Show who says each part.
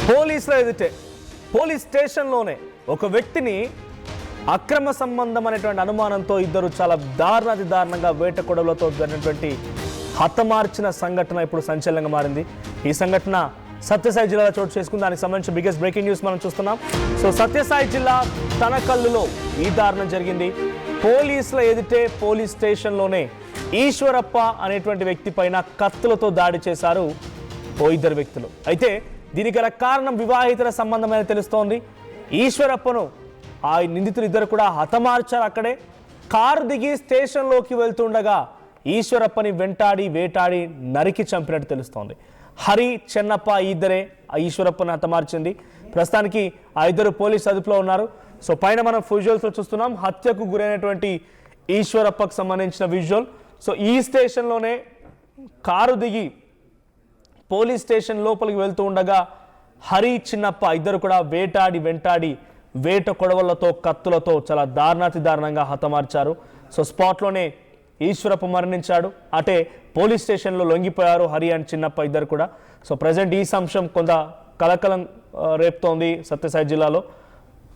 Speaker 1: పోలీసుల ఎదుటే పోలీస్ స్టేషన్లోనే ఒక వ్యక్తిని అక్రమ సంబంధం అనేటువంటి అనుమానంతో ఇద్దరు చాలా దారుణంగా వేట కొడవలతో జరిగినటువంటి హతమార్చిన సంఘటన ఇప్పుడు సంచలనంగా మారింది. ఈ సంఘటన సత్యసాయి జిల్లాలో చోటు చేసుకుంది. దానికి సంబంధించిన బిగ్గెస్ట్ బ్రేకింగ్ న్యూస్ మనం చూస్తున్నాం. సో సత్యసాయి జిల్లా తనకల్లులో ఈ దారుణం జరిగింది. పోలీసుల ఎదుటే పోలీస్ స్టేషన్లోనే ఈశ్వరప్ప అనేటువంటి వ్యక్తి పైన కత్తులతో దాడి చేశారు ఇద్దరు వ్యక్తులు. అయితే దీనికి గల కారణం వివాహితర సంబంధమైన తెలుస్తోంది. ఈశ్వరప్పను ఆ నిందితులు ఇద్దరు కూడా హతమార్చారు. అక్కడే కారు దిగి స్టేషన్లోకి వెళ్తుండగా ఈశ్వరప్పని వెంటాడి వేటాడి నరికి చంపినట్టు తెలుస్తోంది. హరి, చెన్నప్ప ఈ ఇద్దరే ఆ ఈశ్వరప్పని హతమార్చింది. ప్రస్తుతానికి ఆ ఇద్దరు పోలీస్ అదుపులో ఉన్నారు. సో పైన మనం విజువల్స్లో చూస్తున్నాం హత్యకు గురైనటువంటి ఈశ్వరప్పకు సంబంధించిన విజువల్. సో ఈ స్టేషన్లోనే కారు దిగి పోలీస్ స్టేషన్ లోపలికి వెళ్తూ ఉండగా హరి, చిన్నప్ప ఇద్దరు కూడా వేటాడి వెంటాడి వేట కొడవలతో కత్తులతో చాలా దారుణంగా హతమార్చారు. సో స్పాట్లోనే ఈశ్వరప్ప మరణించాడు. అటే పోలీస్ స్టేషన్లో లొంగిపోయారు హరి అండ్ చిన్నప్ప ఇద్దరు కూడా. సో ప్రజెంట్ ఈ అంశం కొంత కలకలం రేపుతోంది సత్యసాయి జిల్లాలో.